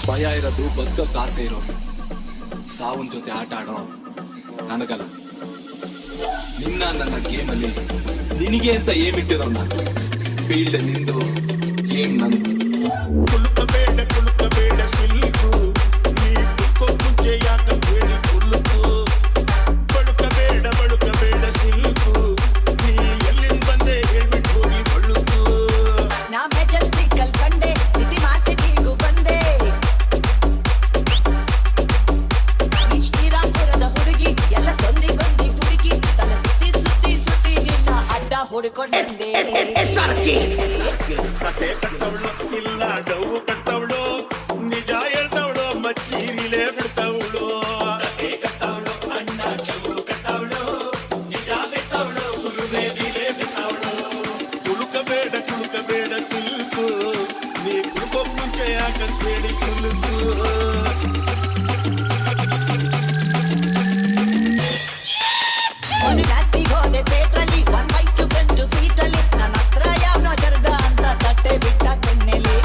ಭಯ ಇರೋದು ಬದುಕಕ್ಕೆ ಆಸೆ ಇರೋ ಸಾವನ್ ಜೊತೆ ಆಟ ಆಡೋ ನನಗಲ್ಲ. ನಿನ್ನ ನನ್ನ ಗೇಮಲ್ಲಿ ನಿನಗೆ ಅಂತ ಏಮ್ ಇಟ್ಟಿರೋ ನಾನು. ಫೀಲ್ಡ್ ನಿಂದು, ಗೇಮ್ ನಂದು. ಕುಲುಕಬೇಡ ಸಿಲ್ಕು, ನೀ ಕುಲ್ಕೋ ಮುಂಚೆ ಯಾಕ ಹೇಳಿ ಕುಲುಕು. ಬಳುಕಬೇಡ ಸಿಲ್ಕು, ನೀ ಎಲ್ಲಿಂದ ಬಂದೆ ಹೇಳ್ಬಿಟ್ಟು ಹೋಗಿ ಬಳುಕು. ನಾ ಮೆಜೆಸ್ಟಿಕಲ್ ಕಂಡೆ, ಸಿಟಿ ಮಾರ್ಕೆಟಿಗೂ ಬಂದೆ. ನೀ ಶ್ರೀರಾಮಪುರದ ಹುಡುಗಿ, ಎಲ್ಲ ಸೊಂದಿ ಬಂದಿ ಹುಡುಗಿ. ತಲೆ ಸುತ್ತಿ ಸುತ್ತಿ ಸುತ್ತಿ ನಿನ್ನ ಅಡ್ಡ ಹುಡುಕೊಂಡೆ. ಕತೆ ಕಟ್ಟವಳು ಇಲ್ಲ ಡೌವು ಕಟ್ಟವಳು, ನಿಜ ಹೇಳ್ತವಳು ಮಚ್ಚೀರಿಲೇ ಬಿಡ್ತವಳು. ಕತೆ ಕಟ್ಟವಳು ಅಣ್ಣ ಚೌಳು ಕಟ್ಟವಳು, ನಿಜ ಬಿಟ್ಟವಳು ಗುರುಬೇದಿಲೇ ಬಿಟ್ಟವಳು. ಕುಲುಕಬೇಡ ಸಿಲ್ಕು, ನೀ ಕುಲ್ಕೋ ಮುಂಚೆ ಯಾಕಂತ ಹೇಳಿ ಕುಲುಕು. ಒಂದು ರಾತ್ರಿಗೆ ಹೋದೆ ಥಿಯೇಟ್ರಲ್ಲಿ, ಒಂದ್ ಬೈಕ್ ಫ್ರಂಟ್ ಸೀಟಲ್ಲಿ. ನನ್ನ ಹತ್ರ ಯಾವನೋ ಜರ್ದ ಅಂತ ತಟ್ಟೆ ಬಿಟ್ಟ ಕಣ್ಣೆಲೆ.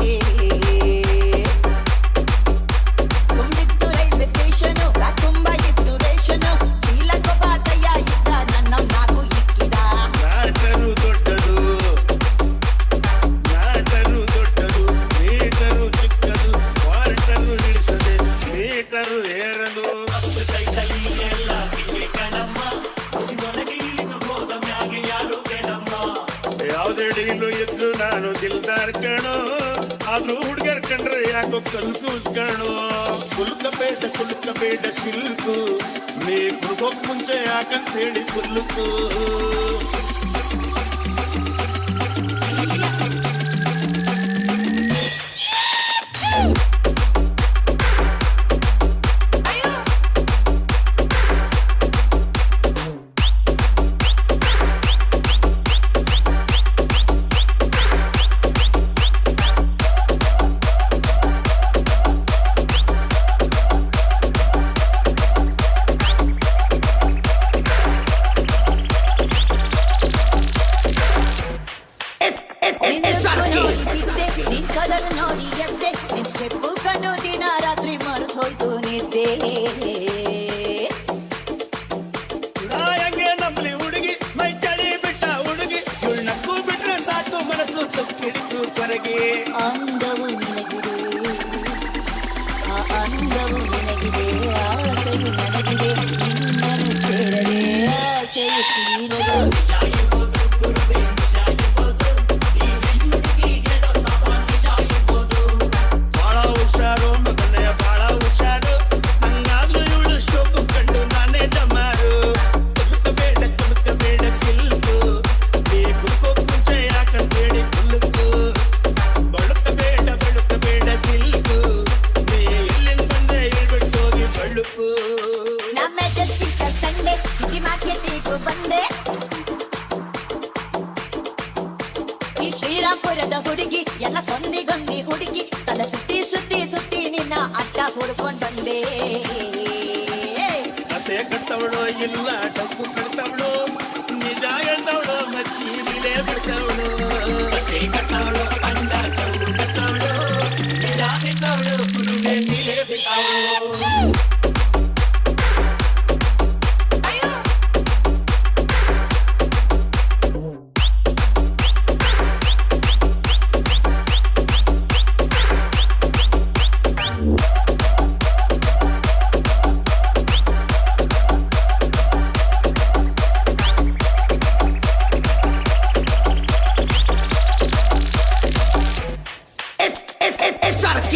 ತುಂಬಿತ್ತು ರೈಲ್ವೆ ಸ್ಟೇಷನು, ತುಂಬ ಇತ್ತು ರೇಷನು. ಚೀಲಕ್ಕೊಬ್ಬ ಕೈಯ ಇದ್ದ, ನನ್ನ ನಾಕು ಇಕ್ಕಿದ. ನಾಟರು ದೊಡ್ಡದು, ಮೀಟರು ಚಿಕ್ಕದು. Quarter ಇಳಿಸದೆ metre ಏರದು. ಸೈಟಲ್ಲಿ ಎಲ್ಲ ಕಣಮ್ಮ, ಹಸಿದೊಳಗೆ ಇಲ್ಲಿನ ಹೋದ ಮ್ಯಾಗೆ ಯಾರು ಕೇಳಮ್ಮ. ಯಾವುದೇ ಡೀಲು ಇದ್ರು ನಾನು ದಿಲ್ದಾರ್ ಕಣೋ, ಆದ್ರೂ ಹುಡುಗರ್ ಕಂಡ್ರೆ ಯಾಕೋ ಕನ್ಫ್ಯೂಸ್ ಕಣೋ. ಕುಲುಕಬೇಡ ಸಿಲ್ಕು, ನೀ ಕುಲ್ಕೋಕ್ ಮುಂಚೆ ಯಾಕಂತ ಹೇಳಿ ಕುಲುಕು. ನಿನ್ ಕಲರ್ ನೋಡಿ ಎದ್ದೆ, ನಿನ್ ಸ್ಟೆಪ್ಪು ಕಂಡು ದಿನ ರಾತ್ರಿ ಮರೆತು ಹೋಯ್ತು ನಿದ್ದೆ. ನಾಯಂಗೆ ನಮ್ಮಲಿ ಹುಡುಗಿ, ಮೈ ಚಳಿ ಬಿಟ್ಟ ಹುಡುಗಿ. ನಕ್ಕು ಬಿಟ್ರೆ ಸಾಕು ಮನಸ್ಸು ತಪ್ಪಿಡಿತು ಹೊರಗೆ. ಅಂದವು ನಿನಗಿದೆ, ಆ ಅಂದವು ನಿನಗಿದೆ, ಆಸೆಯು ನನಗಿದೆ. ನಿನ್ನನ್ನು ಸೇರದೆ ಆಸೆಯು ತೀರದು. ಬಾಳ ಹುಷಾರು ಮಗನೆಯ ಬಾಳ ಹುಷಾರು, ಹಂಗಾದ್ರೂ ಇವಳು ಶೋಕು ಕಂಡು ನಾನೇ ಜಮಾರು. ಕುಲುಕಬೇಡ ಸಿಲ್ಕು, ನೀ ಕುಲ್ಕೋ ಮುಂಚೆ ಯಾಕಂತ ಹೇಳಿ ಕುಲುಕು. ಬಳುಕಬೇಡ ಸಿಲ್ಕು, ನೀ ಎಲ್ಲಿಂದ ಬಂದೆ ಹೇಳ್ಬಿಟ್ಟು ಹೋಗಿ ಬಳುಕು. ನಮ್ಮ ಮೆಜೆಸ್ಟಿಕಲ್ ಕಂಡೆ, ಸಿಟಿ ಮಾರ್ಕೆಟಿಗೂ ಬಂದೆ. ಈ ಶ್ರೀರಾಮಪುರದ ಹುಡುಗಿ, ಎಲ್ಲ ಸೊಂದಿಗೊಂದಿ ಹುಡುಗಿ. ತಲೆ ಸುತ್ತಿ ಸುತ್ತಿ ಸುತ್ತಿ ನಿನ್ನ ಅಡ್ಡ ಹುಡ್ಕೊಂಡ್ ಬಂದೆ. ಕತೆ ಕಟ್ಟವಳು ಇಲ್ಲ ಡಬ್ಬು ಕಟ್ತವಳು, ನಿಜ ಹೇಳ್ತವಳು ಮಚ್ಚೀರಿಲೇ ಬಿಡ್ತವಳು. ಕತೆ ಕಟ್ಟವಳು ಅಂಡ ಚೌಳು ಕಟ್ಟವಳು, ನಿಜ ಬಿಟ್ಟವಳು ಗುರುಬೇದಿಲೇ ಬಿಟ್ಟವಳು. SRK.